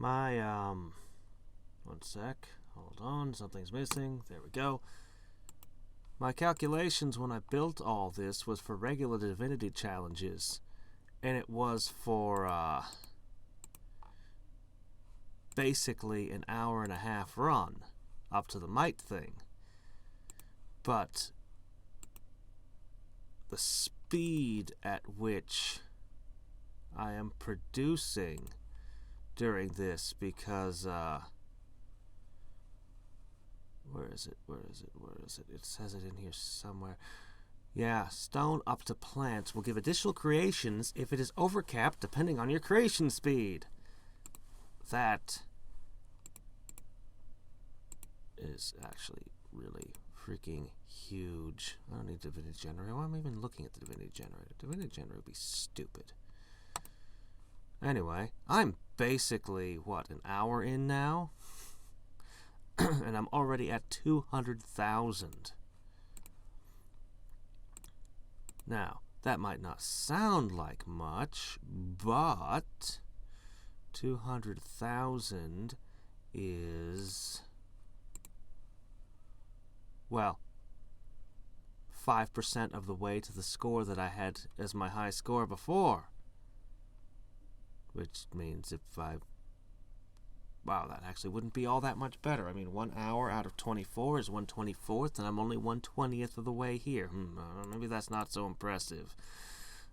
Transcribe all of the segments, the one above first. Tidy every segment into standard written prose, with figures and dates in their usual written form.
My, one sec. Hold on, something's missing. There we go. My calculations when I built all this was for regular Divinity challenges. And it was for, basically an hour and a half run up to the might thing. But the speed at which I am producing during this, because where is it? It says it in here somewhere. Yeah, stone up to plants will give additional creations if it is overcapped depending on your creation speed. That is actually really freaking huge. I don't need Divinity Generator. Why am I even looking at the Divinity Generator? Divinity Generator would be stupid. Anyway, I'm basically, what, an hour in now? And I'm already at 200,000. Now, that might not sound like much, but 200,000 is, well, 5% of the way to the score that I had as my high score before. Which means if I... Wow, that actually wouldn't be all that much better. I mean, 1 hour out of 24 is 1/24th, and I'm only 1/20th of the way here. Maybe that's not so impressive.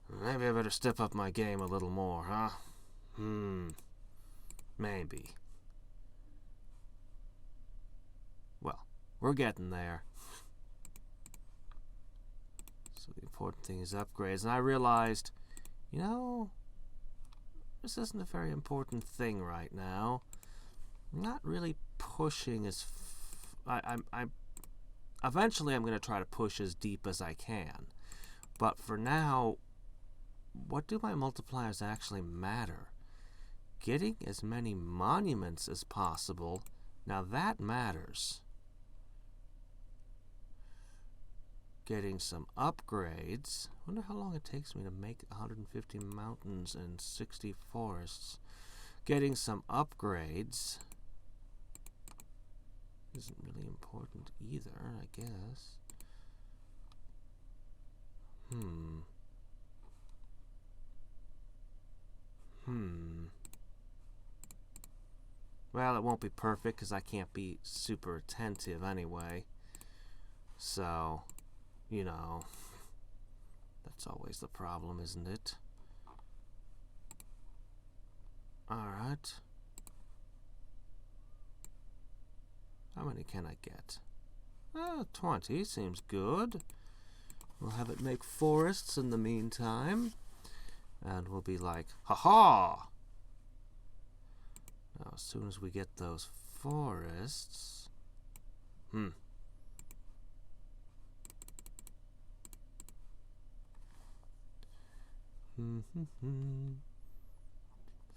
Maybe I better step up my game a little more, huh? Maybe. Well, we're getting there. So the important thing is upgrades. And I realized, you know, this isn't a very important thing right now. I'm not really pushing as... Eventually I'm going to try to push as deep as I can. But for now, what do my multipliers actually matter? Getting as many monuments as possible, now that matters. Getting some upgrades. I wonder how long it takes me to make 150 mountains and 60 forests. Getting some upgrades isn't really important either, I guess. Well, it won't be perfect because I can't be super attentive anyway. So, you know, that's always the problem, isn't it? Alright. How many can I get? 20 seems good. We'll have it make forests in the meantime. And we'll be like, ha-ha! Now, as soon as we get those forests...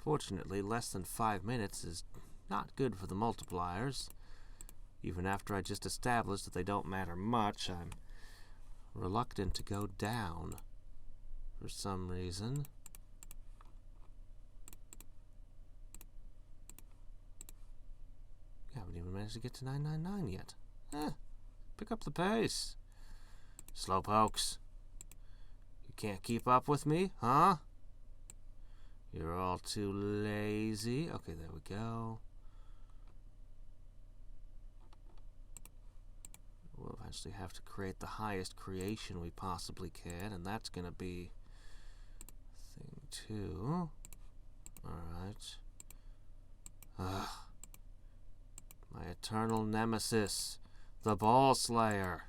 Fortunately, less than 5 minutes is not good for the multipliers. Even after I just established that they don't matter much, I'm reluctant to go down for some reason. I haven't even managed to get to 999 yet. Pick up the pace. Slowpokes. You can't keep up with me, huh? You're all too lazy. Okay, there we go. We'll eventually have to create the highest creation we possibly can, and that's going to be thing 2. Alright. My eternal nemesis, the Ball Slayer.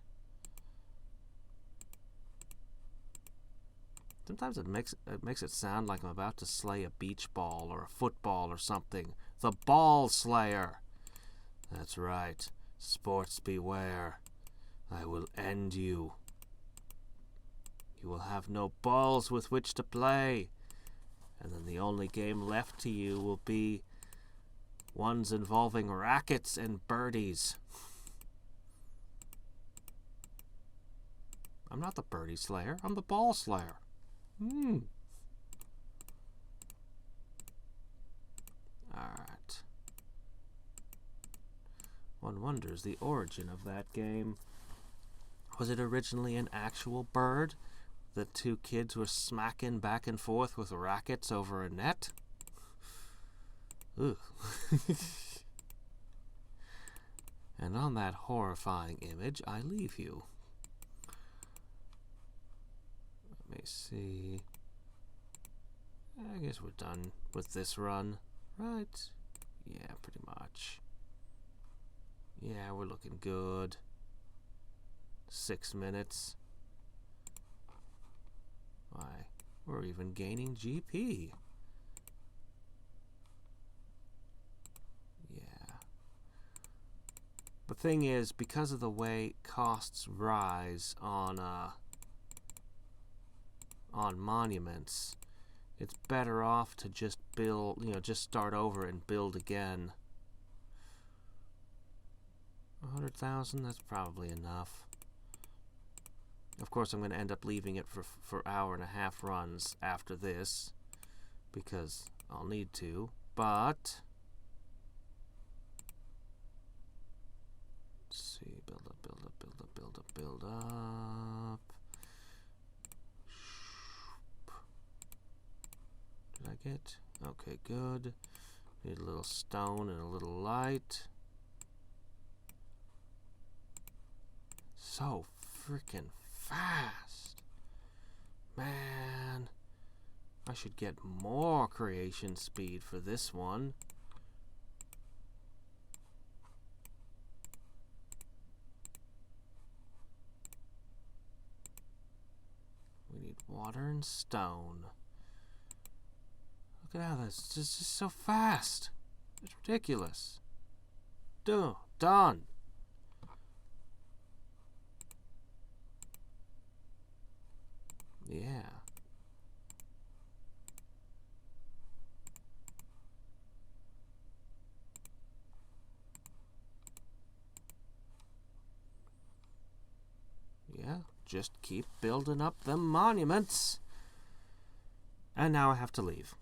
Sometimes it makes it sound like I'm about to slay a beach ball or a football or something. The Ball Slayer. That's right. Sports beware. I will end you. You will have no balls with which to play. And then the only game left to you will be ones involving rackets and birdies. I'm not the birdie slayer. I'm the ball slayer. Alright. One wonders the origin of that game. Was it originally an actual bird that two kids were smacking back and forth with rackets over a net? Ooh. And on that horrifying image, I leave you. Let me see. I guess we're done with this run, right? Yeah, pretty much. Yeah, we're looking good. 6 minutes. Why, we're even gaining GP. Yeah. The thing is, because of the way costs rise on monuments, it's better off to just build, just start over and build again. 100,000, that's probably enough. Of course, I'm going to end up leaving it for hour-and-a-half runs after this, because I'll need to, but... Let's see, build up, build up, build up, build up, build up. Did I get? Okay, good. Need a little stone and a little light. So freaking fast. Man, I should get more creation speed for this one. We need water and stone. Look at how that's just so fast. It's ridiculous. Done. Yeah. Yeah, just keep building up them monuments. And now I have to leave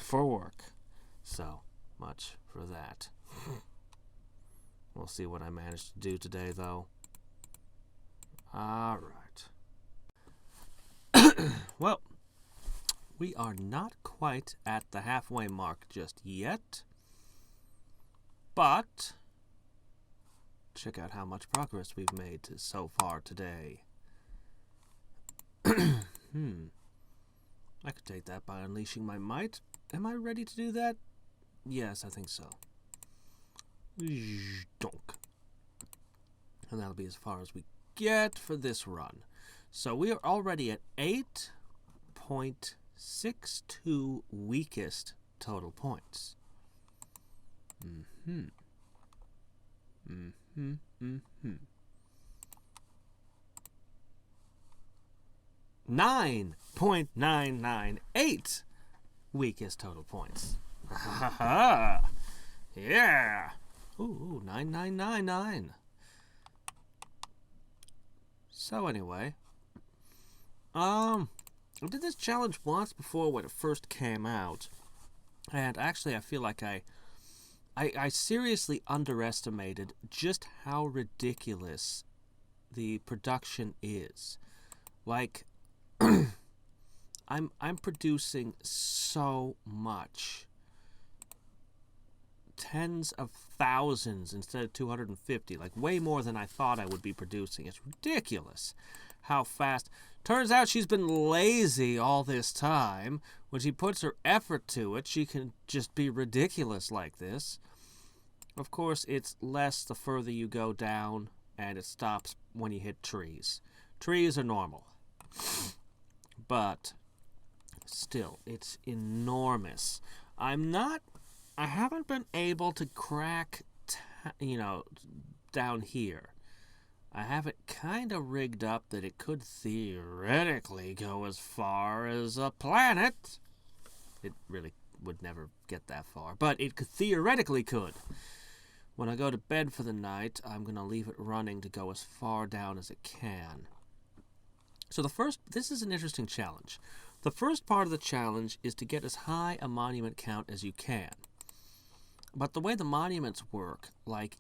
for work. So much for that. We'll see what I manage to do today, though. All right. Well, we are not quite at the halfway mark just yet, but check out how much progress we've made so far today. I could take that by unleashing my might. Am I ready to do that? Yes, I think so. Donk. And that'll be as far as we get for this run. So we are already at 8.62 weakest total points. 9.998 weakest total points. Ha ha! Yeah! Ooh, 9999. So anyway, I did this challenge once before when it first came out, and actually I feel like I seriously underestimated just how ridiculous the production is. Like, I'm producing so much. Tens of thousands instead of 250, like way more than I thought I would be producing. It's ridiculous how fast. Turns out she's been lazy all this time. When she puts her effort to it, she can just be ridiculous like this. Of course, it's less the further you go down, and it stops when you hit trees. Trees are normal. But still, it's enormous. I haven't been able to crack, down here. I have it kind of rigged up that it could theoretically go as far as a planet. It really would never get that far, but it theoretically could. When I go to bed for the night, I'm going to leave it running to go as far down as it can. So this is an interesting challenge. The first part of the challenge is to get as high a monument count as you can. But the way the monuments work, like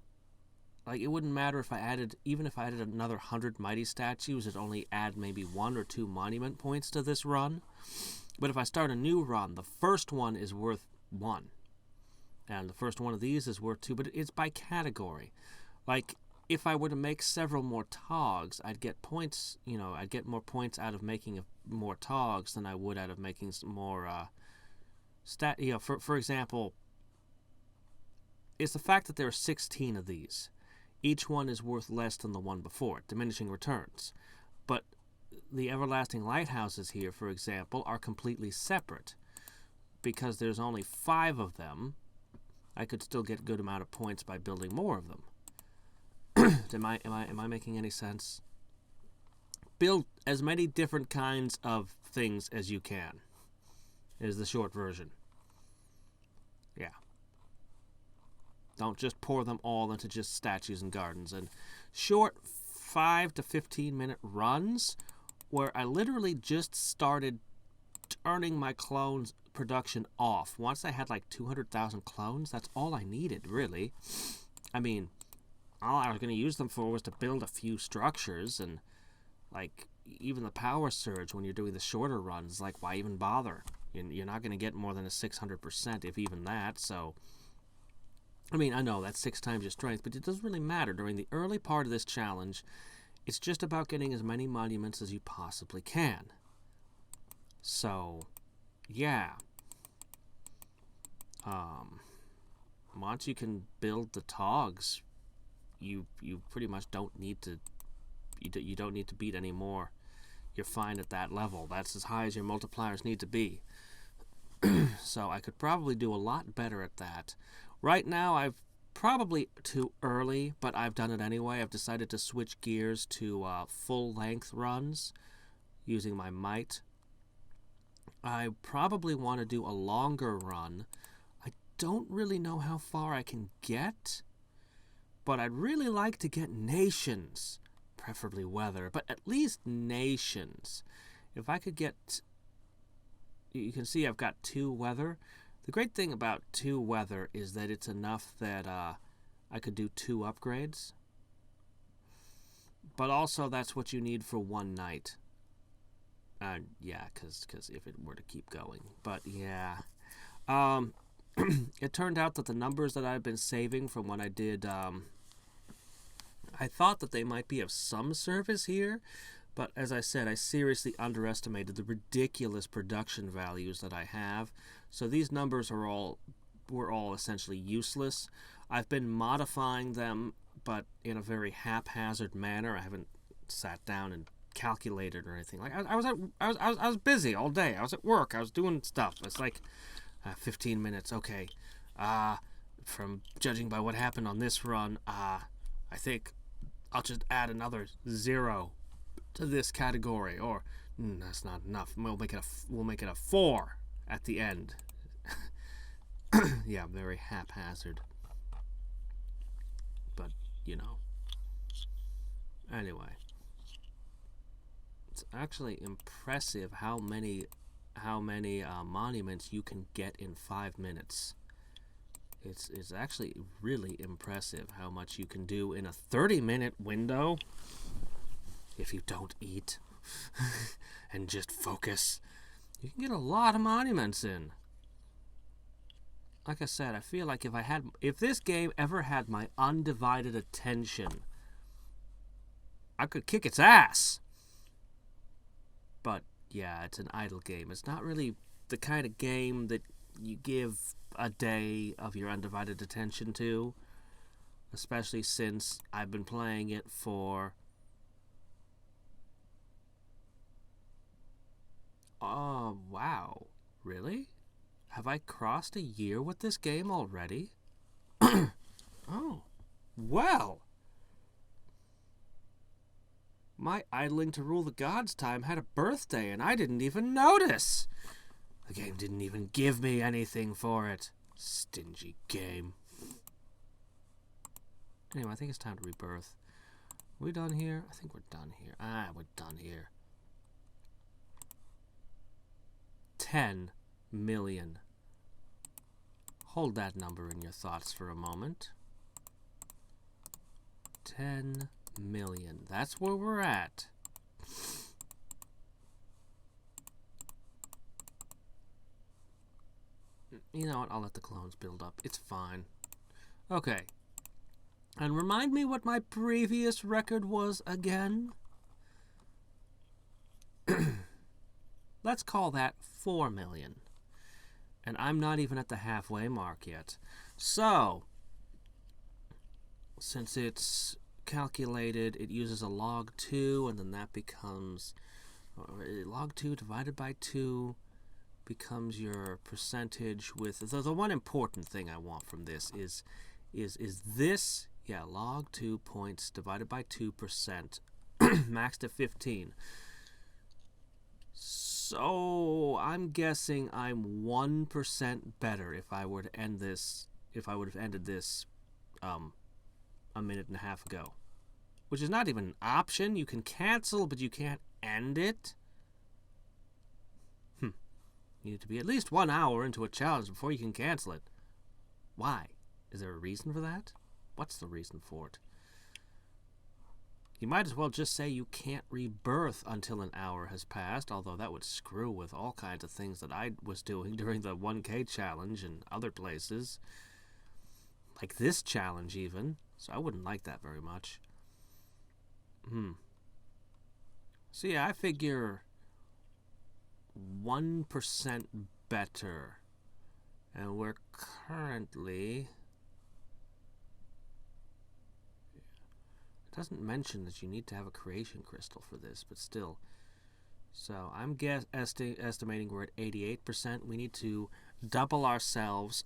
Like, it wouldn't matter if I added, even if I added another 100 mighty statues, it'd only add maybe 1 or 2 monument points to this run. But if I start a new run, the first one is worth 1. And the first one of these is worth 2, but it's by category. Like, if I were to make several more togs, I'd get points, I'd get more points out of making more togs than I would out of making some more, for example, it's the fact that there are 16 of these. Each one is worth less than the one before, diminishing returns. But the Everlasting Lighthouses here, for example, are completely separate. Because there's only 5 of them, I could still get a good amount of points by building more of them. Am I making any sense? Build as many different kinds of things as you can, is the short version. Yeah. Don't just pour them all into just statues and gardens. And short 5 to 15 minute runs where I literally just started turning my clones production off. Once I had like 200,000 clones, that's all I needed, really. I mean, all I was going to use them for was to build a few structures, and like even the power surge when you're doing the shorter runs, like why even bother? You're not going to get more than a 600%, if even that. So I mean, I know that's 6 times your strength, but it doesn't really matter. During the early part of this challenge, it's just about getting as many monuments as you possibly can. So, yeah. Once you can build the togs, you pretty much don't need to. You don't need to beat any more. You're fine at that level. That's as high as your multipliers need to be. So I could probably do a lot better at that. Right now, I've probably too early, but I've done it anyway. I've decided to switch gears to full-length runs using my might. I probably want to do a longer run. I don't really know how far I can get, but I'd really like to get nations, preferably weather, but at least nations. If I could get... You can see I've got 2 weather. The great thing about 2 weather is that it's enough that I could do 2 upgrades. But also that's what you need for 1 night. Yeah, because if it were to keep going. But yeah. It turned out that the numbers that I've been saving from when I did... I thought that they might be of some service here. But as I said, I seriously underestimated the ridiculous production values that I have. So these numbers were all essentially useless. I've been modifying them, but in a very haphazard manner. I haven't sat down and calculated or anything. Like I was busy all day. I was at work. I was doing stuff. It's like 15 minutes. Okay. From judging by what happened on this run, I think I'll just add another 0 to this category, or that's not enough. We'll make it a 4 at the end. Yeah, very haphazard. But anyway, it's actually impressive how many monuments you can get in 5 minutes. It's actually really impressive how much you can do in a 30-minute window. If you don't eat and just focus, you can get a lot of monuments in. Like I said, I feel like if this game ever had my undivided attention, I could kick its ass. But yeah, it's an idle game. It's not really the kind of game that you give a day of your undivided attention to, especially since I've been playing it for... Oh, wow. Really? Have I crossed a year with this game already? Oh, well. My idling to rule the gods time had a birthday and I didn't even notice. The game didn't even give me anything for it. Stingy game. Anyway, I think it's time to rebirth. Are we done here? I think we're done here. We're done here. 10 million. Hold that number in your thoughts for a moment. 10 million. That's where we're at. You know what? I'll let the clones build up. It's fine. Okay. And remind me what my previous record was again? Let's call that 4 million. And I'm not even at the halfway mark yet. So, since it's calculated, it uses a log 2, and then that becomes log 2 divided by 2 becomes your percentage with the one important thing I want from this is this, yeah, log 2 points divided by 2%, maxed at 15. So I'm guessing I'm 1% better if I were to end this, if I would have ended this a minute and a half ago. Which is not even an option. You can cancel, but you can't end it. You need to be at least 1 hour into a challenge before you can cancel it. Why? Is there a reason for that? What's the reason for it? You might as well just say you can't rebirth until an hour has passed, although that would screw with all kinds of things that I was doing during the 1K challenge and other places. Like this challenge, even. So I wouldn't like that very much. So yeah, I figure 1% better. And we're currently... It doesn't mention that you need to have a creation crystal for this, but still. So I'm estimating we're at 88%. We need to double ourselves,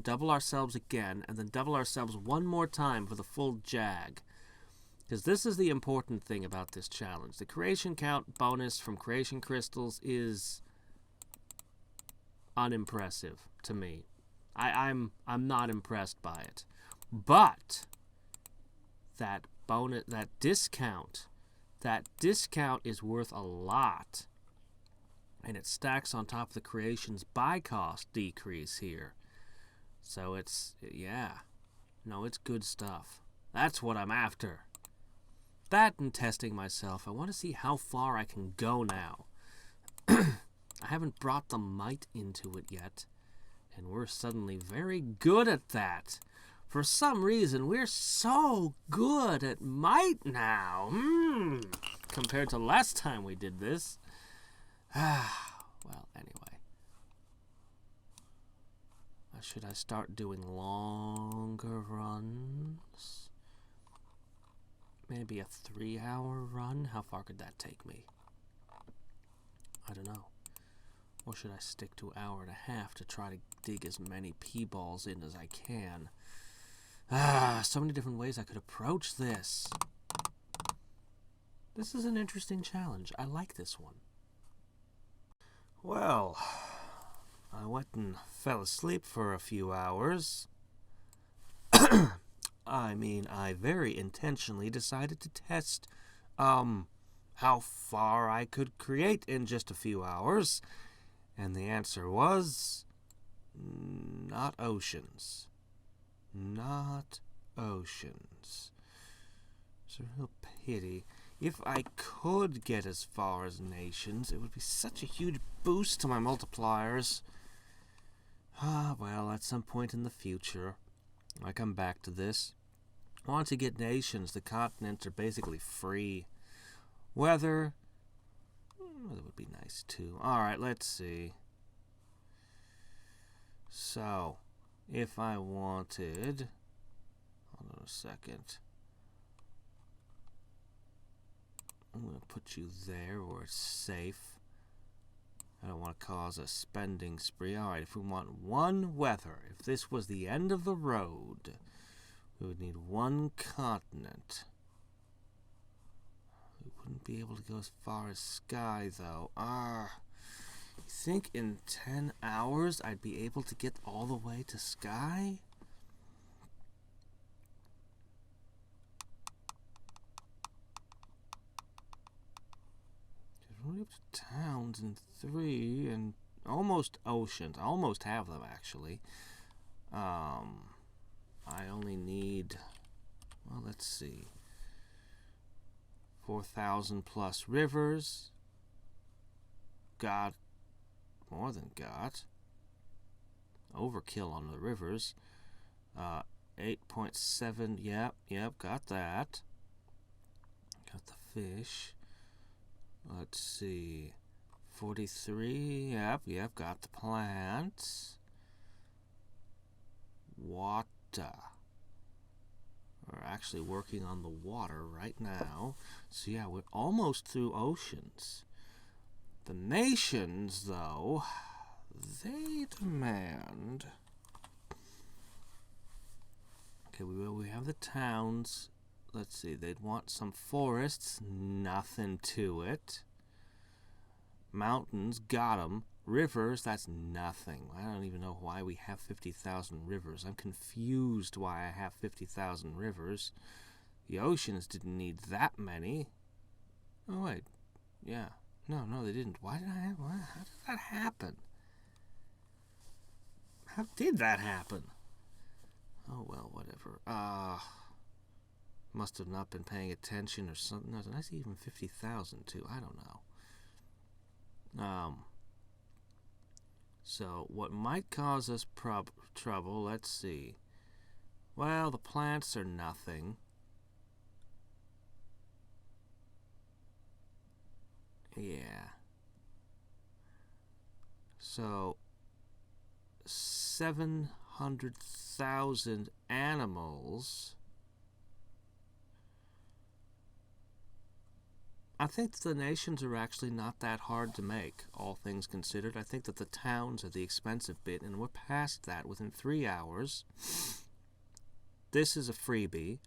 double ourselves again, and then double ourselves one more time for the full jag. Because this is the important thing about this challenge. The creation count bonus from creation crystals is unimpressive to me. I'm not impressed by it. But that bonus, that discount is worth a lot. And it stacks on top of the creation's buy cost decrease here. So it's, yeah. No, it's good stuff. That's what I'm after. That and testing myself. I want to see how far I can go now. I haven't brought the might into it yet. And we're suddenly very good at that. For some reason, we're so good at might now. Compared to last time we did this. Well, anyway. Should I start doing longer runs? Maybe a 3-hour run? How far could that take me? I don't know. Or should I stick to 1.5 hours to try to dig as many P-balls in as I can? So many different ways I could approach this. This is an interesting challenge. I like this one. Well, I went and fell asleep for a few hours. I mean, I very intentionally decided to test, how far I could create in just a few hours. And the answer was... not oceans. Not oceans. It's a real pity. If I could get as far as nations, it would be such a huge boost to my multipliers. Well, at some point in the future, I come back to this. I want to get nations. The continents are basically free. Weather would be nice too. Alright, let's see. So, if I wanted... Hold on a second. I'm going to put you there where it's safe. I don't want to cause a spending spree. Alright, if we want one weather, if this was the end of the road, we would need one continent. We wouldn't be able to go as far as sky, though. You think in 10 hours I'd be able to get all the way to sky? We're up to towns in 3 and almost oceans. I almost have them, actually. I only need... Well, let's see. 4,000 plus rivers. Got, more than got. Overkill on the rivers. 8.7, yep, got that. Got the fish. Let's see. 43, yep, got the plants. Water. We're actually working on the water right now. So yeah, we're almost through oceans. The nations, though, they demand... Okay, we have the towns. Let's see, they'd want some forests. Nothing to it. Mountains, got them. Rivers, that's nothing. I don't even know why we have 50,000 rivers. I'm confused why I have 50,000 rivers. The oceans didn't need that many. Oh, wait. Yeah. No, they didn't. Why did I have... How did that happen? How did that happen? Oh, well, whatever. Must have not been paying attention or something. No, did I see even 50,000 too? I don't know. So, what might cause us trouble, let's see. Well, the plants are nothing. Yeah. So, 700,000 animals. I think the nations are actually not that hard to make, all things considered. I think that the towns are the expensive bit, and we're past that within 3 hours. This is a freebie.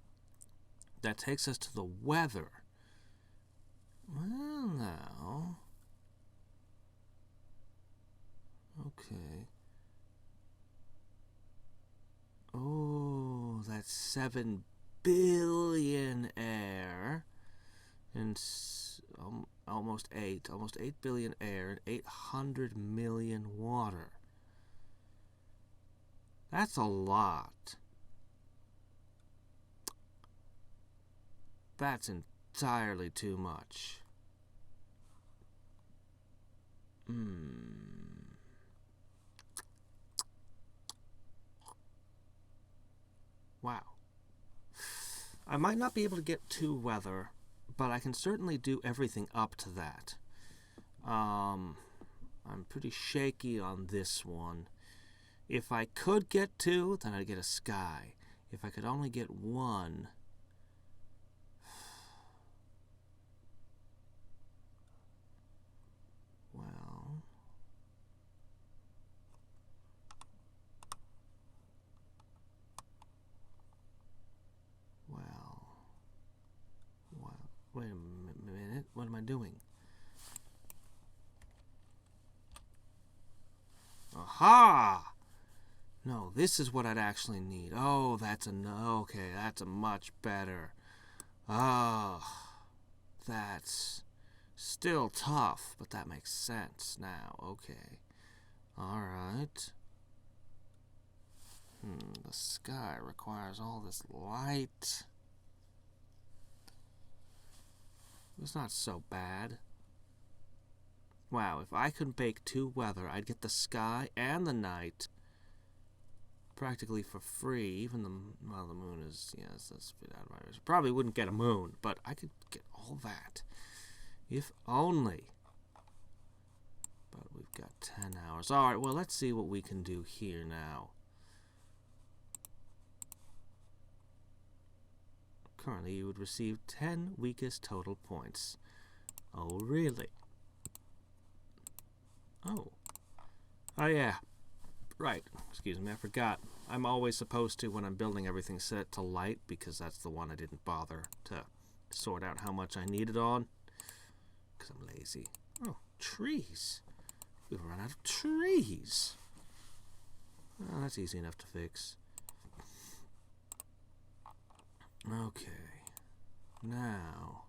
That takes us to the weather. Well, now... Okay. Oh, that's 7 billion air. And almost 8 billion air and 800 million water. That's a lot. That's entirely too much. Wow. I might not be able to get to weather, but I can certainly do everything up to that. I'm pretty shaky on this one. If I could get 2, then I'd get a sky. If I could only get 1... Wait a minute, what am I doing? Aha! No, this is what I'd actually need. Oh, okay, that's a much better. Oh, that's still tough, but that makes sense now. Okay. Alright. The sky requires all this light. It's not so bad. Wow, if I could make 2 weather, I'd get the sky and the night practically for free. Even the moon is, yes, that's a bit out of my range. Probably wouldn't get a moon, but I could get all that. If only. But we've got 10 hours. Alright, well, let's see what we can do here now. Currently, you would receive 10 weakest total points. Oh, really? Oh. Oh, yeah. Right. Excuse me, I forgot. I'm always supposed to, when I'm building everything, set it to light, because that's the one I didn't bother to sort out how much I needed on. Because I'm lazy. Oh, trees. We've run out of trees. Oh, that's easy enough to fix. Okay, now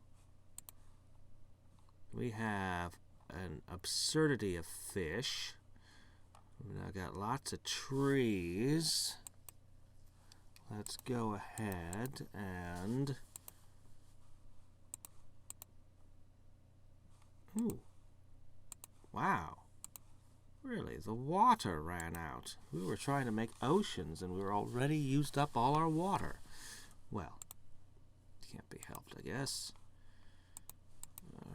we have an absurdity of fish. We've now got lots of trees. Let's go ahead and Ooh. Wow. Really, the water ran out. We were trying to make oceans and we were already used up all our water. Well, can't be helped, I guess.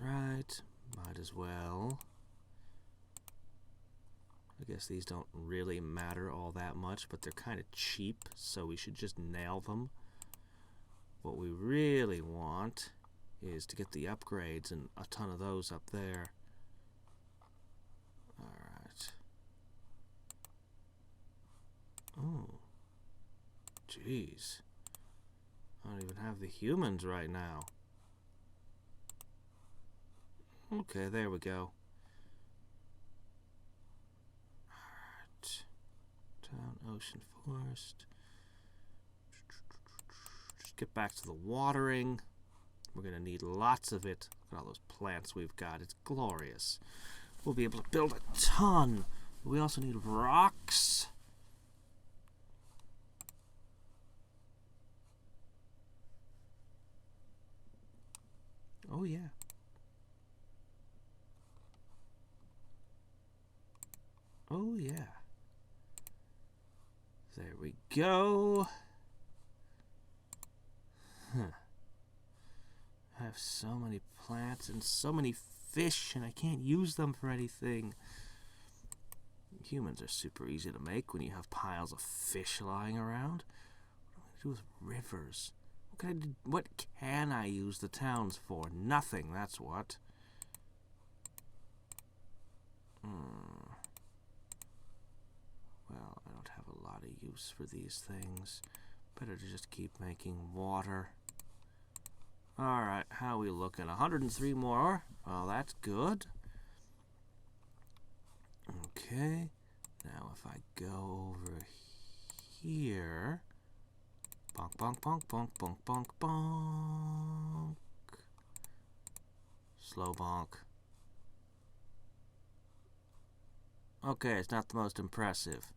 Alright, might as well. I guess these don't really matter all that much, but they're kind of cheap, so we should just nail them. What we really want is to get the upgrades and a ton of those up there. Alright. Oh. Jeez. I don't even have the humans right now. Okay, there we go. Alright. Town, ocean, forest. Just get back to the watering. We're gonna need lots of it. Look at all those plants we've got. It's glorious. We'll be able to build a ton. We also need rocks. Oh yeah. Oh yeah. There we go. Huh. I have so many plants and so many fish, and I can't use them for anything. Humans are super easy to make when you have piles of fish lying around. What do I do with rivers? What can I use the towns for? Nothing, that's what. Well, I don't have a lot of use for these things. Better to just keep making water. Alright, how are we looking? 103 more. Well, that's good. Okay. Now if I go over here... Bonk, bonk, bonk, bonk, bonk, bonk, bonk. Slow bonk. Okay, it's not the most impressive.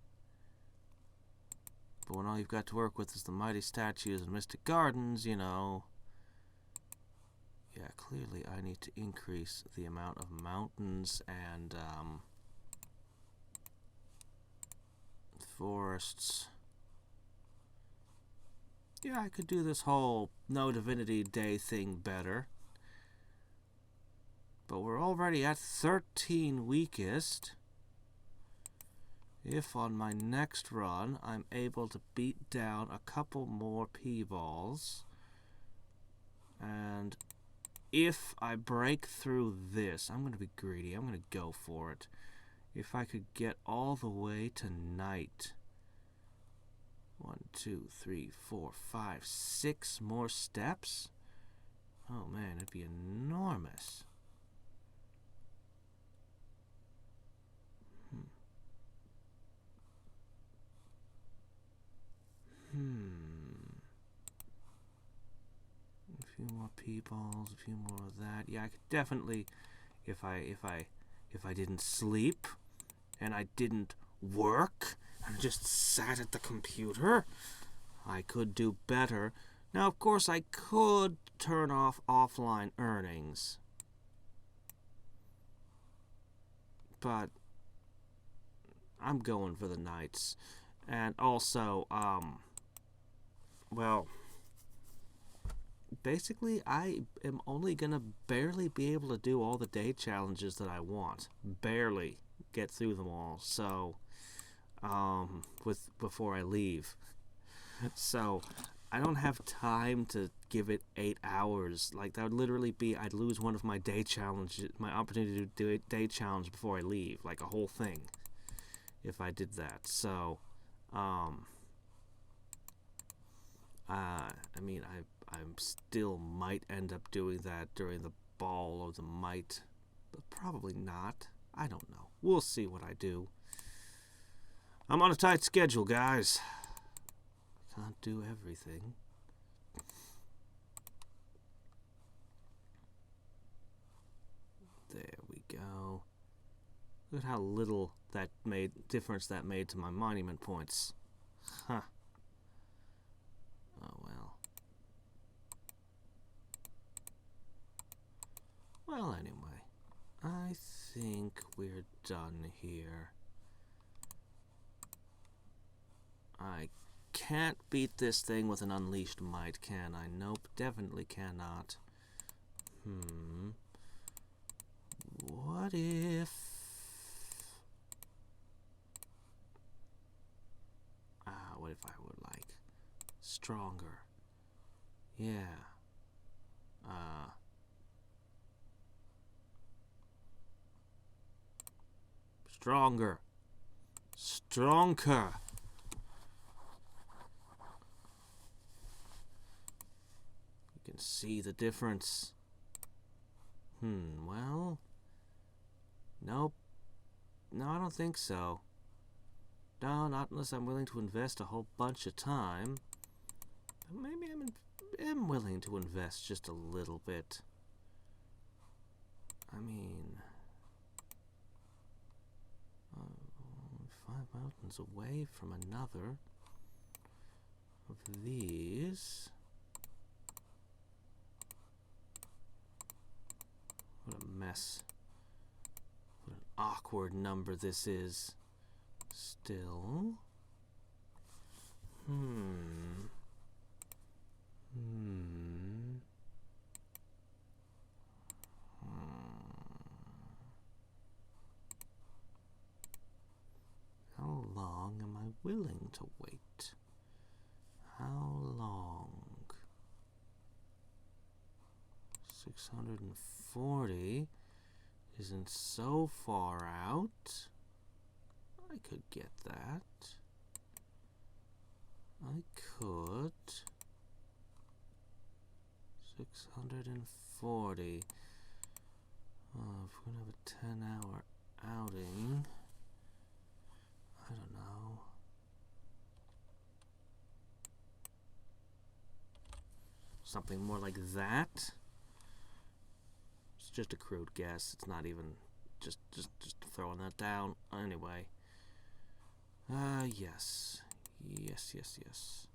But when all you've got to work with is the mighty statues and mystic gardens, you know... Yeah, clearly I need to increase the amount of mountains and forests. Yeah, I could do this whole No Divinity Day thing better. But we're already at 13 weakest. If on my next run I'm able to beat down a couple more P-balls, and if I break through this, I'm going to be greedy. I'm going to go for it. If I could get all the way to night. 1, 2, 3, 4, 5, 6 more steps? Oh man, it'd be enormous. A few more P-balls, a few more of that. Yeah, I could definitely, if I didn't sleep and I didn't work and just sat at the computer, I could do better. Now, of course, I could turn off offline earnings, but I'm going for the nights. And also, well, basically, I am only gonna barely be able to do all the day challenges that I want. Barely get through them all. So, before I leave. So, I don't have time to give it 8 hours. Like, that would literally be, I'd lose one of my day challenges, my opportunity to do a day challenge before I leave. Like, a whole thing. If I did that. So, I mean, I still might end up doing that during the ball or the might, but probably not. I don't know. We'll see what I do. I'm on a tight schedule, guys. Can't do everything. There we go. Look at how little difference that made to my monument points. Huh. Oh well. Well, anyway. think we're done here. I can't beat this thing with an unleashed might, can I? Nope, definitely cannot. What if... what if I were, like, stronger? Yeah. Stronger. Stronger. You can see the difference. Well... Nope. No, I don't think so. No, not unless I'm willing to invest a whole bunch of time. Maybe I'm willing to invest just a little bit. I mean... 5 mountains away from another of these. What a mess. What an awkward number this is. Still. How long am I willing to wait? How long? 640 isn't so far out. I could get that. I could. 640. If we're gonna have a 10-hour outing, I don't know. Something more like that. It's just a crude guess. It's not even just throwing that down. Anyway. Yes. Yes.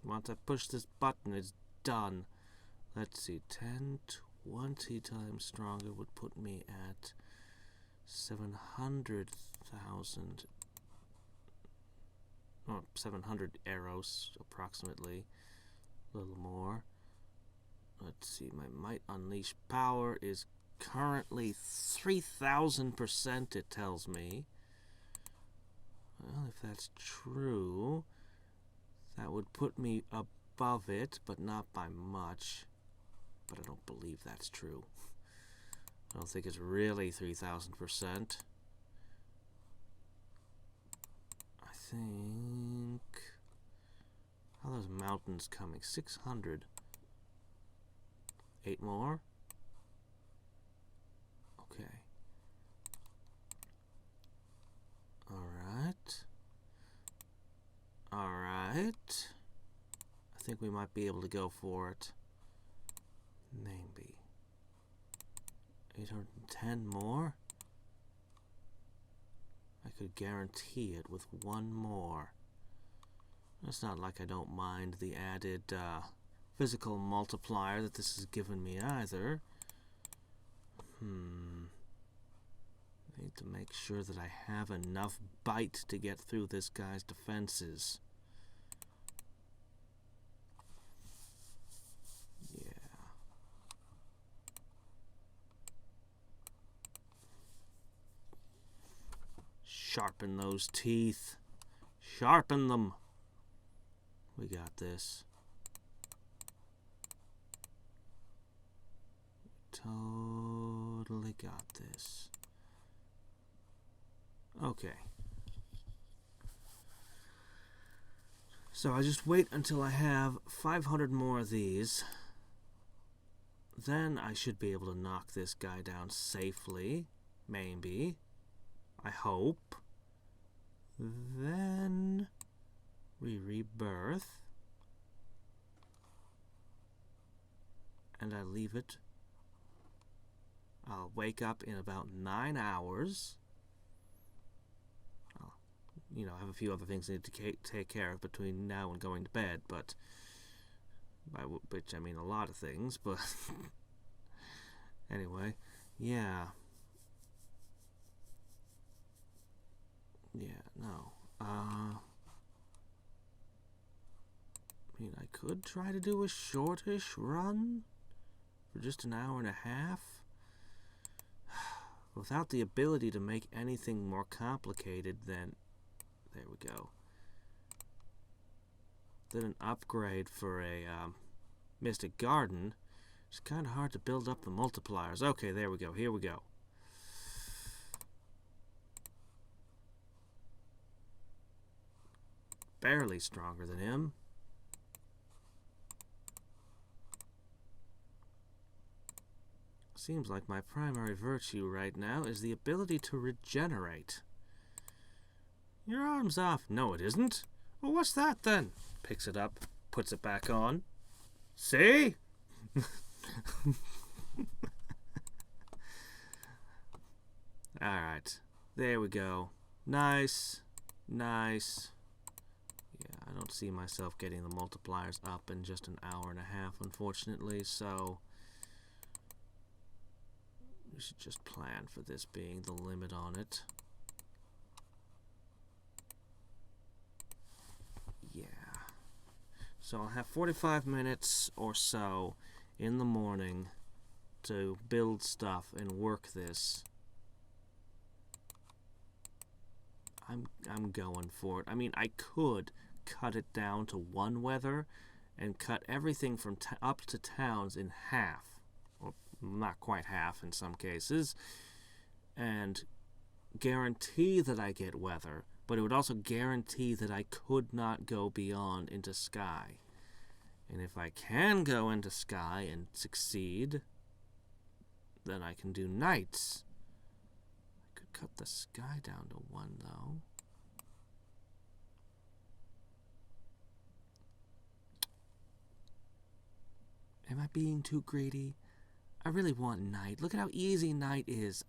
Once I push this button, it's done. Let's see, 10, 20 times stronger would put me at 700,000. Or 700 arrows, approximately. A little more. Let's see, my might unleash power is currently 3,000%, it tells me. Well, if that's true, that would put me above it, but not by much. But I don't believe that's true. I don't think it's really 3,000%. I think... How are those mountains coming? 600. 8 more? Okay. Alright. I think we might be able to go for it. Maybe. 810 more? I could guarantee it with one more. It's not like I don't mind the added physical multiplier that this has given me either. I need to make sure that I have enough bite to get through this guy's defenses. Yeah. Sharpen those teeth. Sharpen them. We got this. Totally got this. Okay. So I just wait until I have 500 more of these. Then I should be able to knock this guy down safely. Maybe. I hope. Then we rebirth. And I leave it. I'll wake up in about 9 hours. you know, I have a few other things I need to take care of between now and going to bed, but by which I mean a lot of things, but anyway, yeah. Yeah, no. I mean, I could try to do a shortish run for just an hour and a half without the ability to make anything more complicated than, there we go, than an upgrade for a Mystic Garden. It's kind of hard to build up the multipliers. Okay, there we go. Here we go. Barely stronger than him. Seems like my primary virtue right now is the ability to regenerate. Your arm's off. No, it isn't. Well, what's that then? Picks it up, puts it back on. See? Alright. There we go. Nice. Nice. Yeah, I don't see myself getting the multipliers up in just an hour and a half, unfortunately, so we should just plan for this being the limit on it. Yeah. So I'll have 45 minutes or so in the morning to build stuff and work this. I'm going for it. I mean, I could cut it down to one weather and cut everything from up to towns in half, or not quite half in some cases, and guarantee that I get weather, but it would also guarantee that I could not go beyond into sky. And if I can go into sky and succeed, then I can do nights. I could cut the sky down to one, though. Am I being too greedy? I really want night. Look at how easy night is.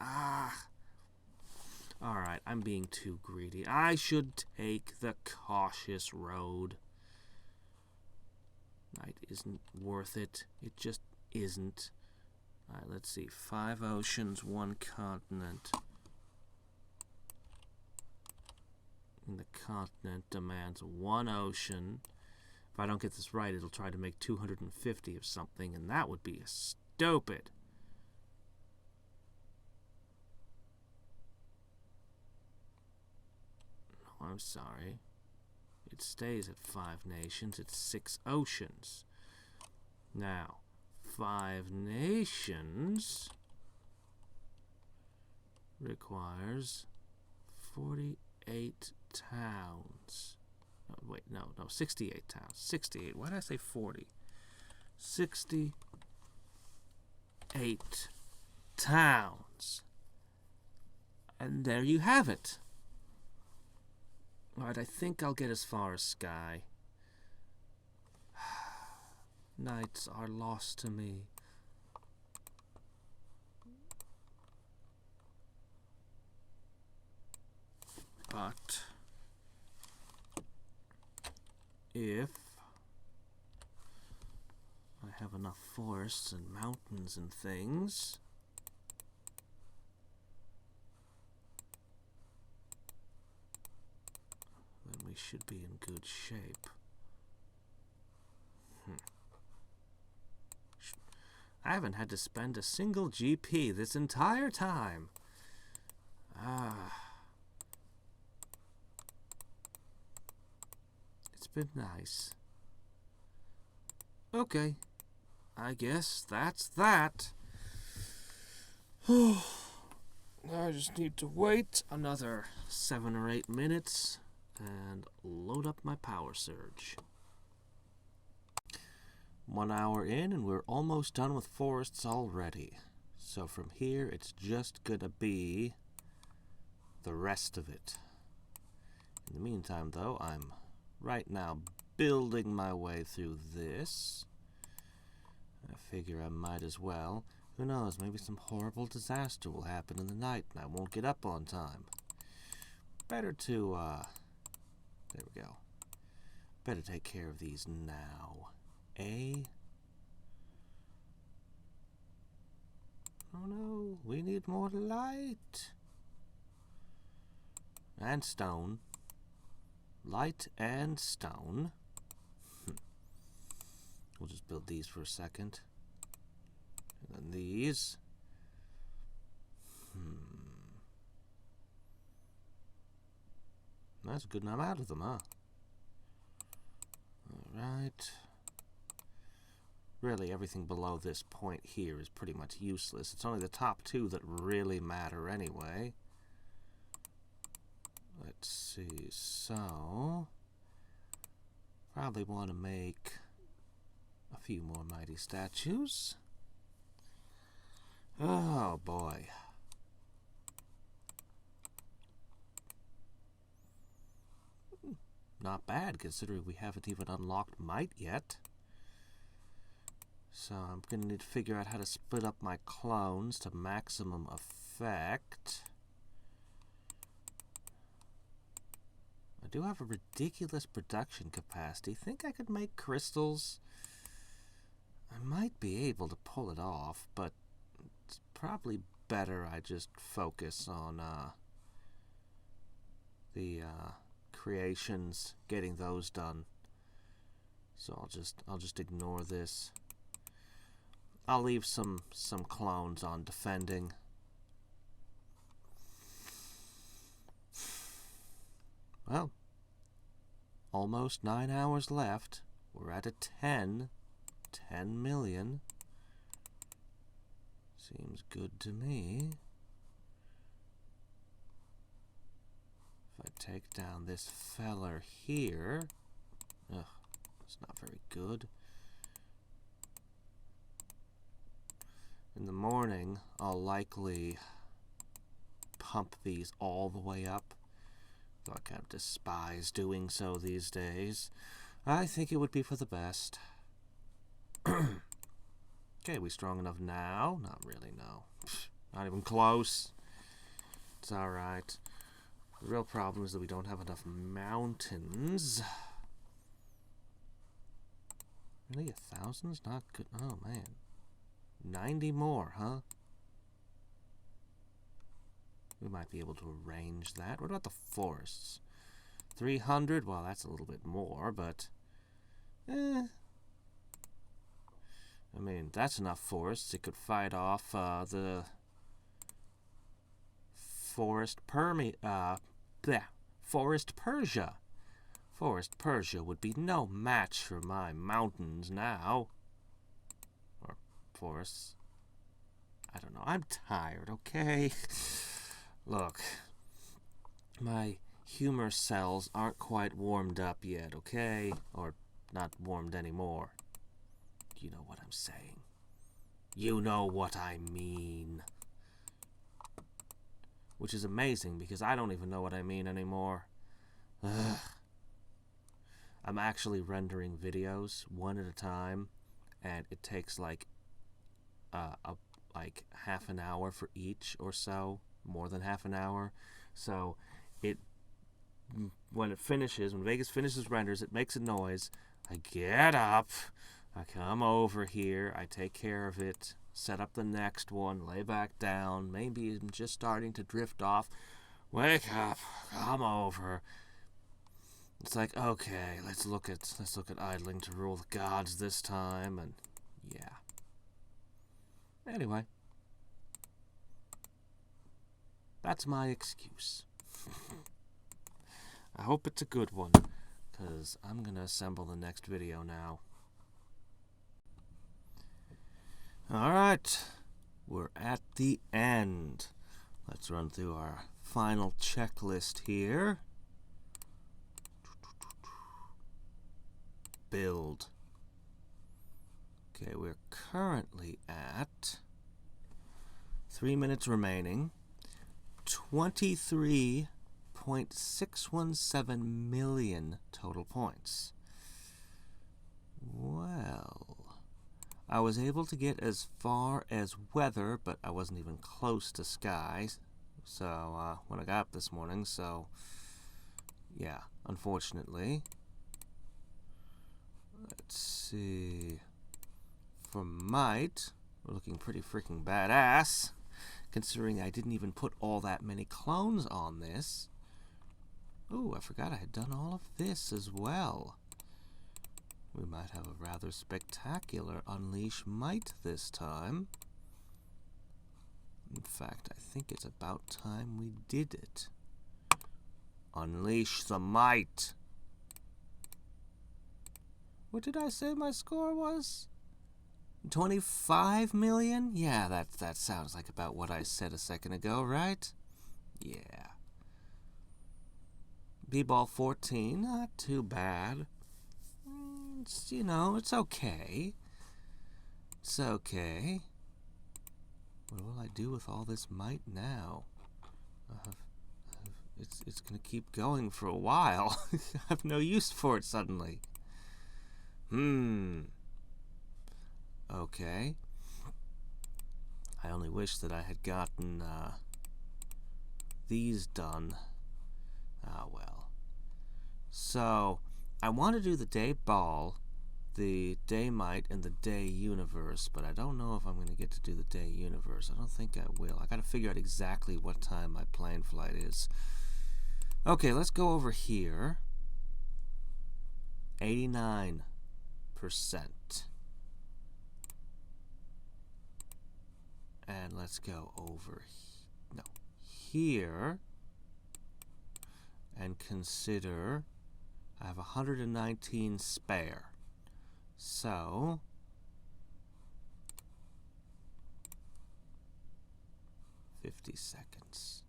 Alright, I'm being too greedy. I should take the cautious road. Night isn't worth it. It just isn't. Alright, let's see. 5 oceans, 1 continent. And the continent demands 1 ocean. If I don't get this right, it'll try to make 250 of something, and that would be stupid. No, I'm sorry. It stays at 5 nations. It's 6 oceans. Now, 5 nations requires 48 towns. Oh, wait, no, 68 towns. 68. Why did I say 40? 68 towns. And there you have it. Alright, I think I'll get as far as sky. Nights are lost to me. But if I have enough forests and mountains and things, then we should be in good shape. I haven't had to spend a single GP this entire time. It's been nice. Okay, I guess that's that. I just need to wait another 7 or 8 minutes and load up my power surge. 1 hour in and we're almost done with forests already. So from here it's just gonna be the rest of it. In the meantime though, I'm right now building my way through this. I figure I might as well. Who knows, maybe some horrible disaster will happen in the night and I won't get up on time. Better to There we go. Better take care of these now. Oh no, we need more light. And stone. Light and stone. We'll just build these for a second. And then these. That's good enough out of them, huh? Alright. Really, everything below this point here is pretty much useless. It's only the top two that really matter anyway. Let's see, so... probably want to make a few more mighty statues. Oh, boy. Not bad, considering we haven't even unlocked might yet. So I'm going to need to figure out how to split up my clones to maximum effect. I do have a ridiculous production capacity. Think I could make crystals? I might be able to pull it off, but it's probably better I just focus on the creations, getting those done. So I'll just ignore this. I'll leave some clones on defending. Well, almost 9 hours left. We're at a 10 million. Seems good to me. If I take down this feller here, ugh, it's not very good. In the morning, I'll likely pump these all the way up. Though I kind of despise doing so these days. I think it would be for the best. Okay, we strong enough now? Not really, no. Not even close. It's alright. The real problem is that we don't have enough mountains. Really, 1,000's not good. Oh, man. 90 more, huh? We might be able to arrange that. What about the forests? 300? Well, that's a little bit more, but... I mean, that's enough forests. It could fight off the... Forest Persia. Forest Persia would be no match for my mountains now. Or forests. I don't know. I'm tired, okay? Look, my humor cells aren't quite warmed up yet, okay? Or not warmed anymore. You know what I'm saying. You know what I mean. Which is amazing, because I don't even know what I mean anymore. Ugh. I'm actually rendering videos one at a time, and it takes like half an hour for each or so, more than half an hour. So when it finishes, when Vegas finishes renders, it makes a noise. I get up, I come over here, I take care of it, set up the next one, lay back down. Maybe I'm just starting to drift off. Wake up, come over. It's like, okay, let's look at idling to rule the gods this time, and yeah. Anyway, that's my excuse. I hope it's a good one, because I'm gonna assemble the next video now. Alright, we're at the end. Let's run through our final checklist here. Build. Okay, we're currently at 3 minutes remaining. 23.617 million total points. Well, I was able to get as far as weather, but I wasn't even close to skies. So when I got up this morning, so Yeah, unfortunately. Let's see. For might, we're looking pretty freaking badass, considering I didn't even put all that many clones on this. Ooh, I forgot I had done all of this as well. We might have a rather spectacular Unleash Might this time. In fact, I think it's about time we did it. Unleash the Might! What did I say my score was? 25 million? Yeah, that sounds like about what I said a second ago, right? Yeah. B-ball 14, not too bad. It's, you know, it's okay. It's okay. What will I do with all this might now? It's gonna keep going for a while. I have no use for it suddenly. Okay. I only wish that I had gotten these done. Ah, well. So, I want to do the day ball, the day might, and the day universe, but I don't know if I'm going to get to do the day universe. I don't think I will. I got to figure out exactly what time my plane flight is. Okay, let's go over here. 89%. And let's go over here and consider I have 119 spare. So 50 seconds.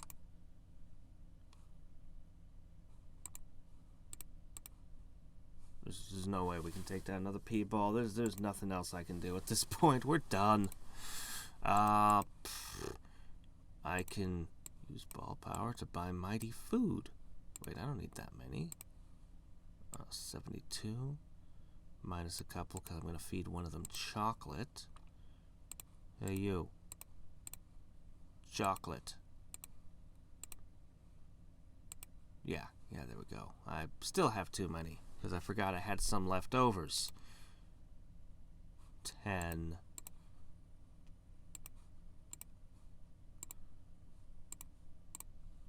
There's no way we can take down another P-ball. There's nothing else I can do at this point. We're done. I can use ball power to buy mighty food. Wait, I don't need that many. 72. Minus a couple because I'm going to feed one of them chocolate. Hey, you. Chocolate. Yeah, there we go. I still have too many because I forgot I had some leftovers. 10.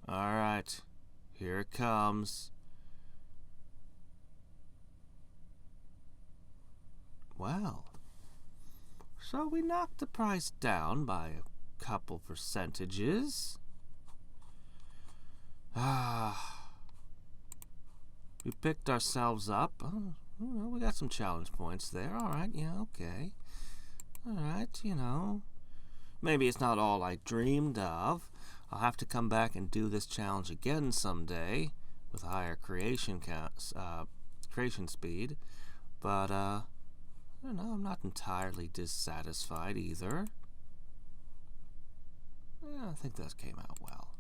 Alright, here it comes. Well, so we knocked the price down by a couple percentages. We picked ourselves up. Oh, we got some challenge points there. Alright, yeah, okay. Alright, you know. Maybe it's not all I dreamed of. I'll have to come back and do this challenge again someday with higher creation speed. But, I don't know, I'm not entirely dissatisfied either. Yeah, I think that came out well.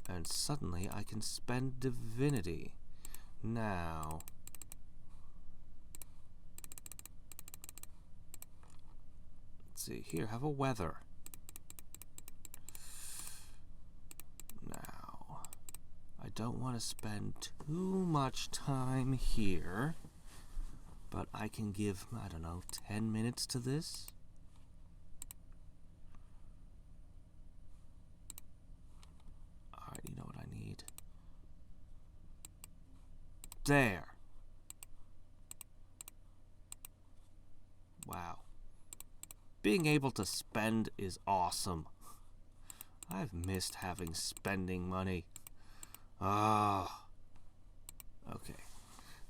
And suddenly I can spend Divinity. Now, let's see here, have a weather. Now, I don't want to spend too much time here, but I can give, I don't know, 10 minutes to this. Alright, you know what I need? There. Wow. Being able to spend is awesome. I've missed having spending money. Ah. Okay.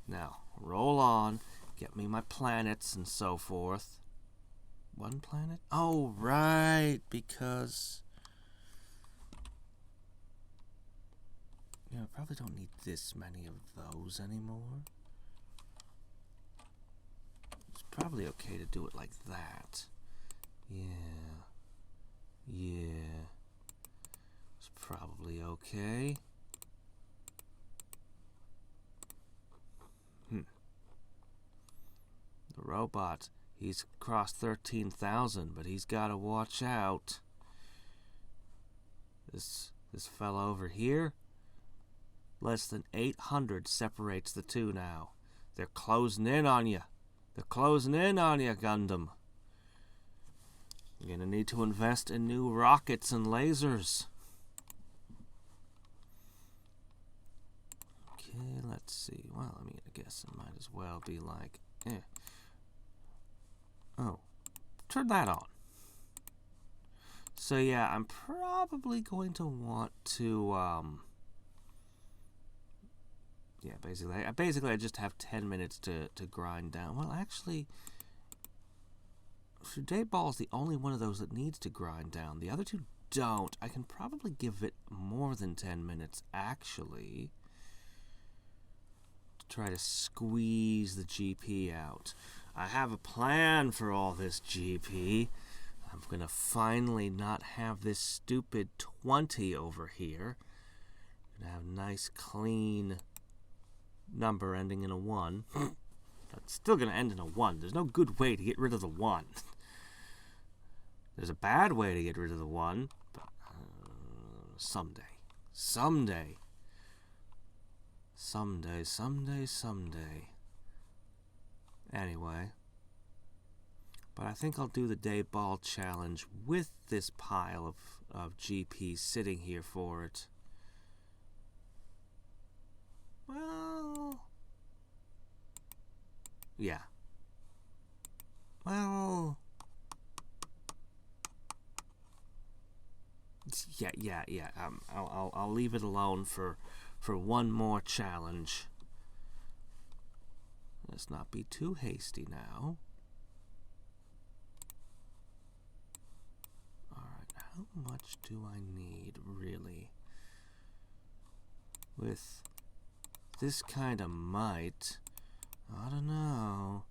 Now, roll on. Get me my planets and so forth. One planet? Oh, right. Because... I probably don't need this many of those anymore. It's probably okay to do it like that. Yeah. It's probably okay. The robot, he's crossed 13,000, but he's got to watch out. This fella over here, Less than 800 separates the two now. They're closing in on you. They're closing in on you, Gundam. You're going to need to invest in new rockets and lasers. Okay, let's see. Well, I mean, I guess it might as well be like, Oh, turn that on. So yeah, I'm probably going to want to, yeah, basically I just have 10 minutes to grind down. Well, actually, Day Ball is the only one of those that needs to grind down. The other two don't. I can probably give it more than 10 minutes, actually, to try to squeeze the GP out. I have a plan for all this GP. I'm going to finally not have this stupid 20 over here. I'm going to have a nice, clean number ending in a 1. It's still going to end in a 1. There's no good way to get rid of the 1. There's a bad way to get rid of the 1, but someday. Someday. Someday, someday, someday. Anyway. But I think I'll do the Day Ball challenge with this pile of GP sitting here for it. Well, yeah. Well, yeah. I'll leave it alone for one more challenge. Let's not be too hasty now. All right, how much do I need, really? With this kind of might, I don't know.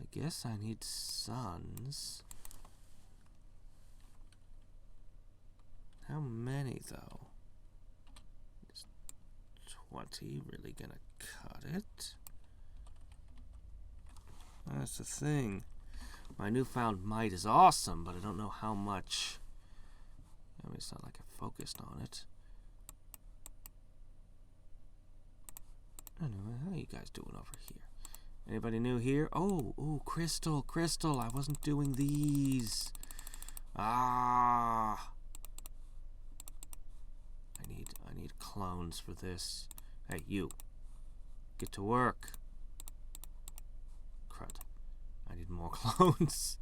I guess I need suns. How many, though? Is 20 really gonna cut it? That's the thing. My newfound might is awesome, but I don't know how much. I mean, it's not like I focused on it. Anyway, how are you guys doing over here? Anybody new here? Oh, Crystal. I wasn't doing these. Ah. I need clones for this. Hey, you. Get to work. Crud. I need more clones.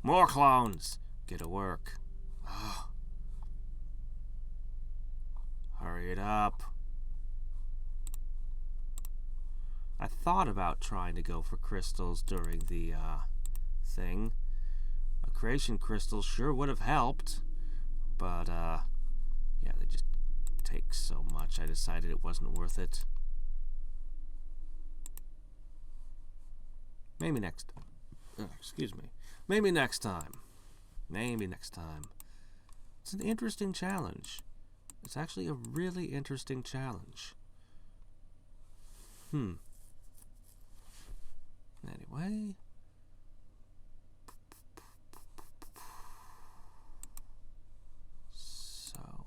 More clones. Get to work. Ah. Hurry it up. I thought about trying to go for crystals during the thing. A creation crystal sure would have helped, but yeah, they just take so much. I decided it wasn't worth it. Maybe next. Excuse me. Maybe next time. Maybe next time. It's an interesting challenge. It's actually a really interesting challenge. Anyway. So.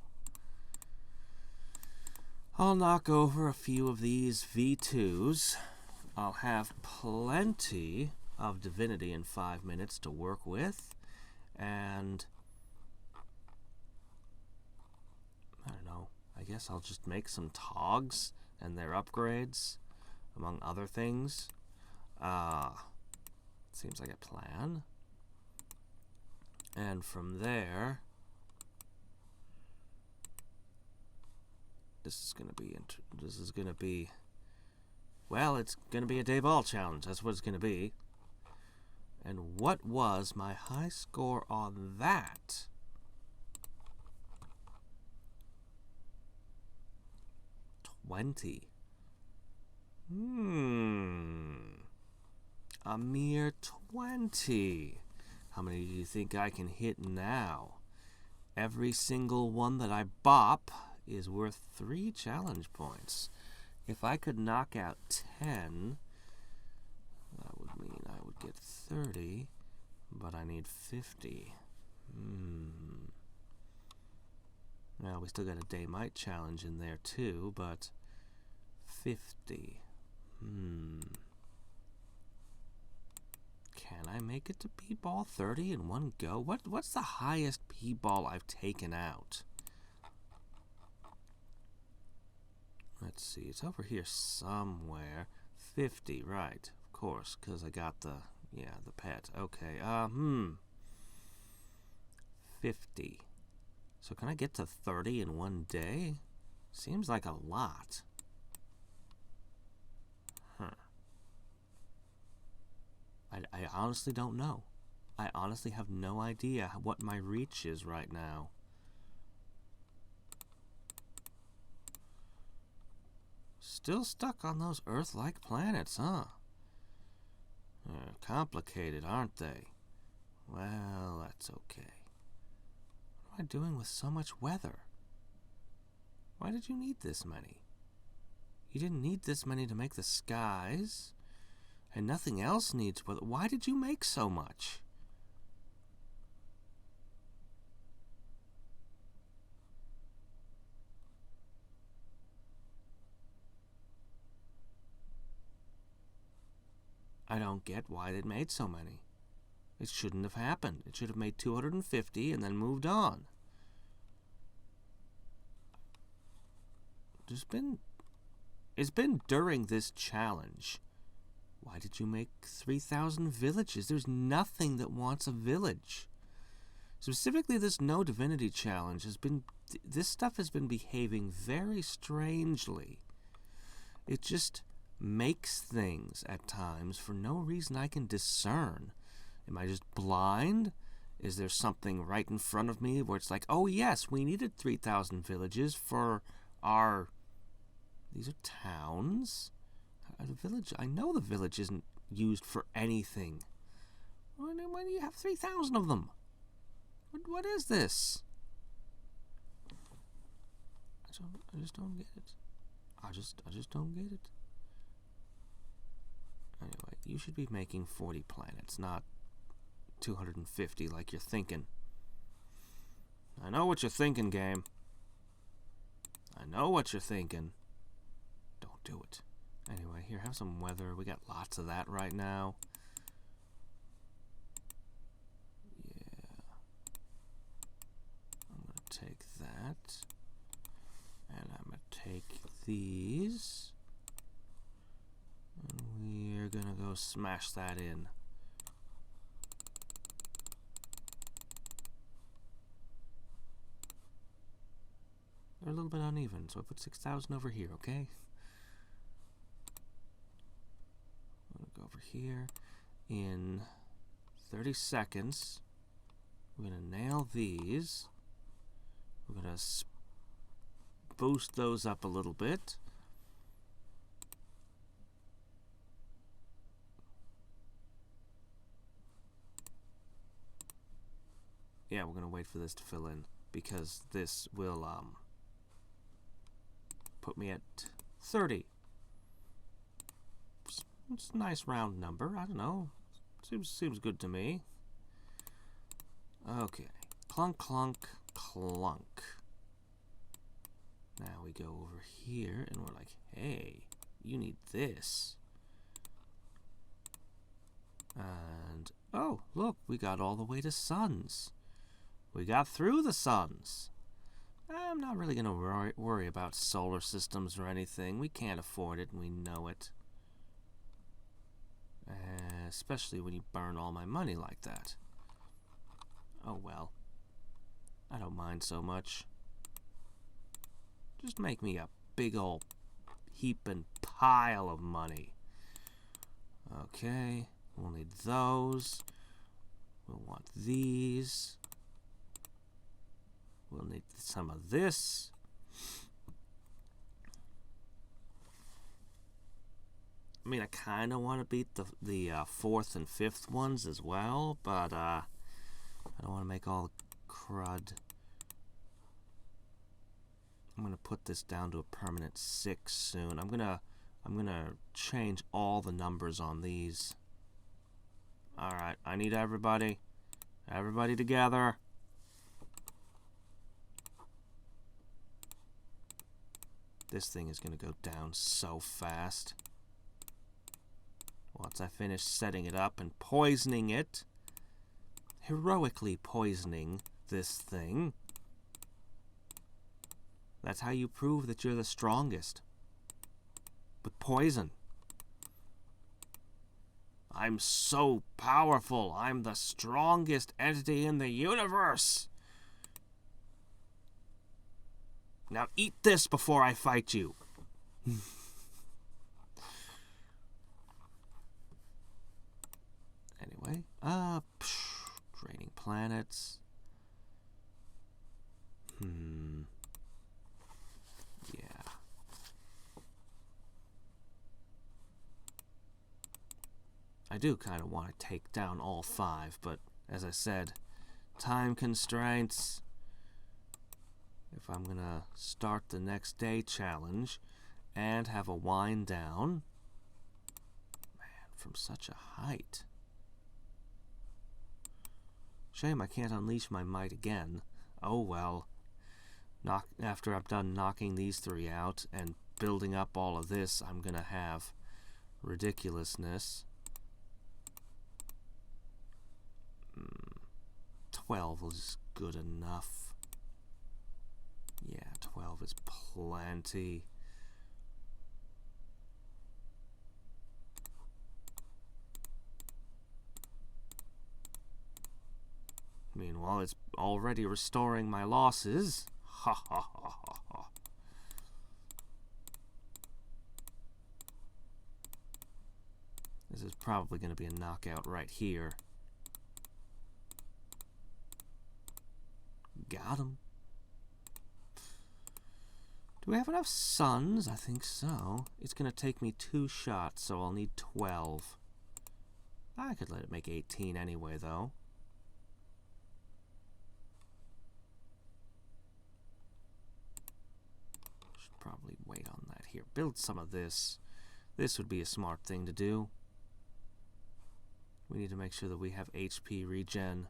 I'll knock over a few of these V2s. I'll have plenty of Divinity in 5 minutes to work with. And I don't know. I guess I'll just make some Togs and their upgrades, among other things. Seems like a plan. And from there, this is gonna be well, it's gonna be a Day Ball challenge. That's what it's gonna be. And what was my high score on that? 20. A mere 20. How many do you think I can hit now? Every single one that I bop is worth 3 challenge points. If I could knock out 10, that would mean I would get 30, but I need 50. Well, we still got a day might challenge in there too, but 50. Can I make it to P-ball 30 in one go? What's the highest P-ball I've taken out? Let's see, it's over here somewhere. 50, right, of course, because I got the pet. Okay, 50. So can I get to 30 in one day? Seems like a lot. I honestly don't know. I honestly have no idea what my reach is right now. Still stuck on those Earth-like planets, huh? Complicated, aren't they? Well, that's okay. What am I doing with so much weather? Why did you need this many? You didn't need this many to make the skies, and nothing else needs weather. Why did you make so much? I don't get why they made so many. It shouldn't have happened. It should have made 250 and then moved on. It's been during this challenge. Why did you make 3,000 villages? There's nothing that wants a village. Specifically, this No Divinity challenge this stuff has been behaving very strangely. It just makes things at times for no reason I can discern. Am I just blind? Is there something right in front of me where it's like, oh yes, we needed 3,000 villages for our... These are towns? The village, I know the village isn't used for anything. Why do you have 3,000 of them? What is this? I just don't get it. I just don't get it. Anyway, you should be making 40 planets, not 250 like you're thinking. I know what you're thinking, game. I know what you're thinking. Don't do it. Anyway, here, have some weather. We got lots of that right now. Yeah. I'm going to take that. And I'm going to take these. And we're going to go smash that in. They're a little bit uneven, so I put 6,000 over here, okay? I'm going to go over here. In 30 seconds, we're going to nail these. We're going to boost those up a little bit. Yeah, we're going to wait for this to fill in, because this will put me at 30. It's a nice round number. I don't know. Seems good to me. Okay. Clunk, clunk, clunk. Now we go over here, and we're like, hey, you need this. And, oh, look, we got all the way to suns. We got through the suns. I'm not really going to worry about solar systems or anything. We can't afford it, and we know it. Especially when you burn all my money like that. Oh well. I don't mind so much. Just make me a big old heaping pile of money. Okay, we'll need those. We'll want these. We'll need some of this. I mean, I kind of want to beat the fourth and fifth ones as well, but I don't want to make all crud. I'm gonna put this down to a permanent 6 soon. I'm gonna change all the numbers on these. All right, I need everybody together. This thing is going to go down so fast. Once I finish setting it up and poisoning it, heroically poisoning this thing. That's how you prove that you're the strongest. With poison. I'm so powerful. I'm the strongest entity in the universe. Now eat this before I fight you. Anyway, draining planets. Yeah. I do kind of want to take down all 5, but as I said, time constraints. If I'm gonna start the next day challenge and have a wind down, man, from such a height. Shame I can't unleash my might again. Oh well. After I'm done knocking these 3 out and building up all of this, I'm gonna have ridiculousness. 12 is good enough. Yeah, 12 is plenty. Meanwhile, it's already restoring my losses. Ha ha ha ha ha. This is probably going to be a knockout right here. Got him. Do we have enough suns? I think so. It's going to take me 2 shots, so I'll need 12. I could let it make 18 anyway, though. Should probably wait on that here. Build some of this. This would be a smart thing to do. We need to make sure that we have HP regen.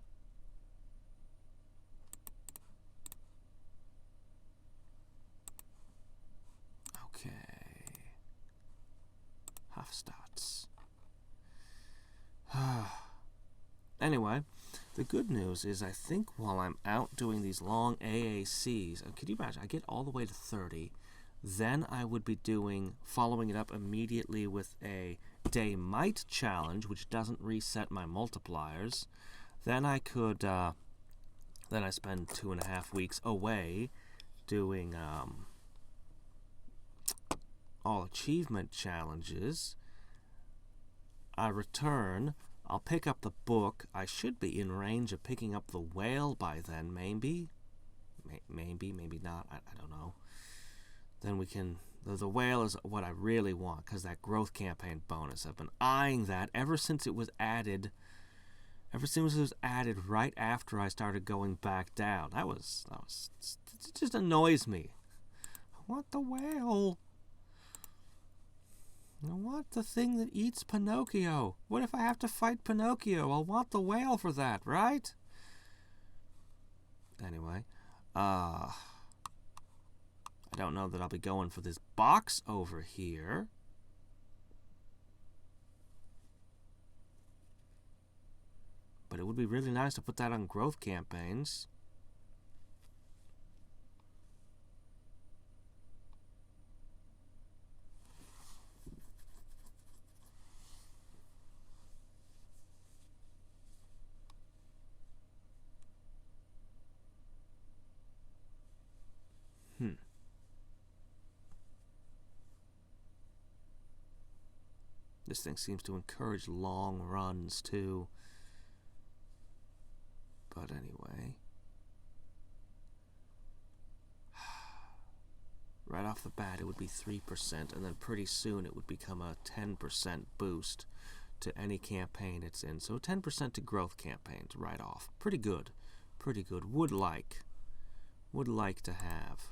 Okay. Hofstadts. Anyway, the good news is I think while I'm out doing these long AACs, could you imagine, I get all the way to 30, then I would be following it up immediately with a day might challenge, which doesn't reset my multipliers. Then I could, then I spend 2.5 weeks away doing, all achievement challenges. I return. I'll pick up the book. I should be in range of picking up the whale by then, maybe. Maybe not. I don't know. Then we can... The whale is what I really want, because that growth campaign bonus. I've been eyeing that ever since it was added. Ever since it was added right after I started going back down. It just annoys me. I want the whale. I want the thing that eats Pinocchio. What if I have to fight Pinocchio? I'll want the whale for that, right? Anyway, I don't know that I'll be going for this box over here. But it would be really nice to put that on growth campaigns. This thing seems to encourage long runs, too. But anyway. Right off the bat, it would be 3%, and then pretty soon it would become a 10% boost to any campaign it's in. So 10% to growth campaigns right off. Pretty good. Pretty good. Would like to have.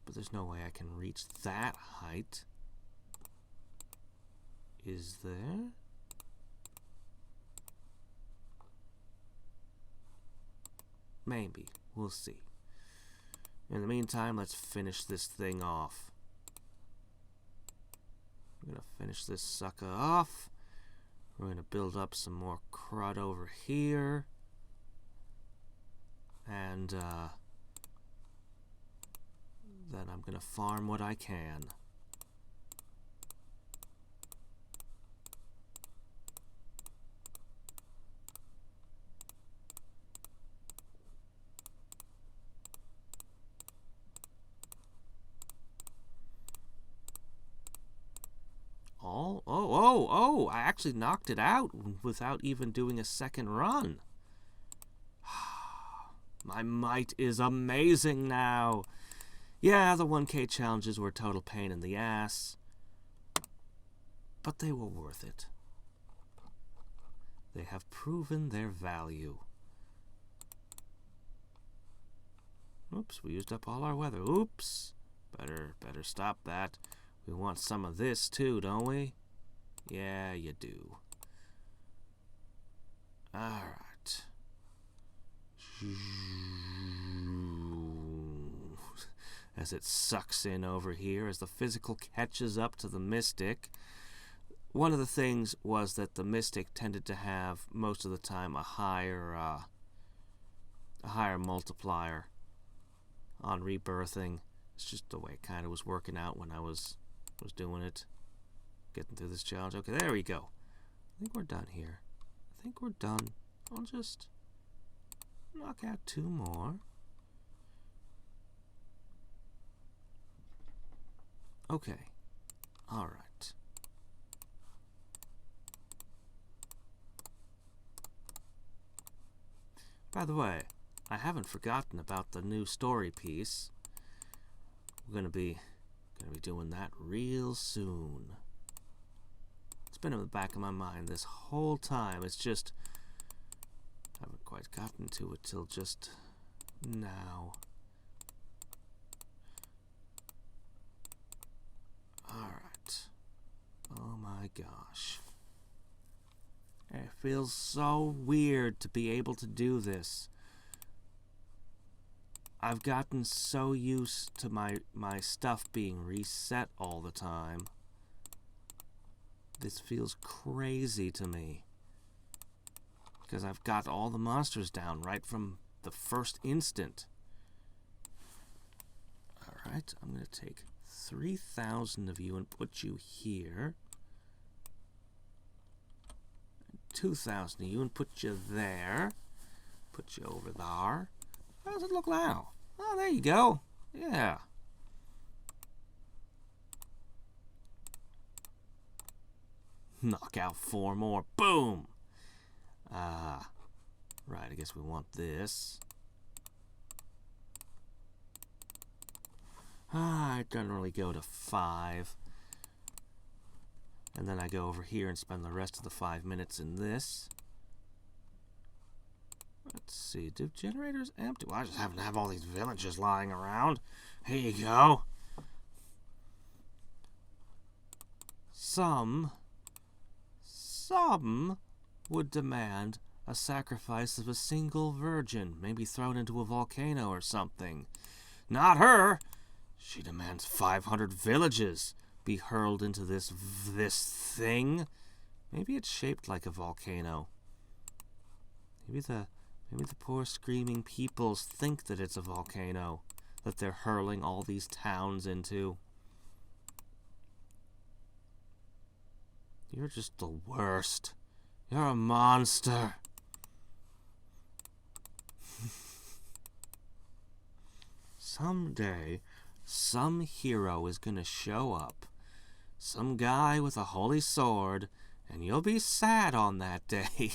But there's no way I can reach that height. Is there? Maybe. We'll see. In the meantime, let's finish this thing off. I'm gonna finish this sucker off. We're gonna build up some more crud over here. And then I'm gonna farm what I can. Oh, I actually knocked it out without even doing a second run. My might is amazing now. Yeah, the 1K challenges were a total pain in the ass, but they were worth it. They have proven their value. Oops, we used up all our weather. Oops. Better stop that. We want some of this too, don't we? Yeah, you do. Alright. As it sucks in over here, as the physical catches up to the mystic. One of the things was that the mystic tended to have, most of the time, a higher multiplier on rebirthing. It's just the way it kind of was working out when I was doing it. Getting through this challenge. Okay, there we go. I think we're done here. I think we're done. I'll just knock out 2 more. Okay. Alright. By the way, I haven't forgotten about the new story piece. We're gonna be doing that real soon. It's been in the back of my mind this whole time. It's just I haven't quite gotten to it till just now. Alright. Oh my gosh. It feels so weird to be able to do this. I've gotten so used to my stuff being reset all the time. This feels crazy to me. Because I've got all the monsters down right from the first instant. Alright, I'm going to take 3,000 of you and put you here. 2,000 of you and put you there. Put you over there. How does it look now? Oh, there you go. Yeah. Knock out 4 more. Boom! Right, I guess we want this. I generally go to 5. And then I go over here and spend the rest of the 5 minutes in this. Let's see, do generators empty? Well, I just happen to have all these villages lying around. Here you go. Some would demand a sacrifice of a single virgin, maybe thrown into a volcano or something. Not her. She demands 500 villages be hurled into this thing. Maybe it's shaped like a volcano. Maybe the poor screaming peoples think that it's a volcano that they're hurling all these towns into. You're just the worst. You're a monster. Someday, some hero is gonna show up. Some guy with a holy sword, and you'll be sad on that day.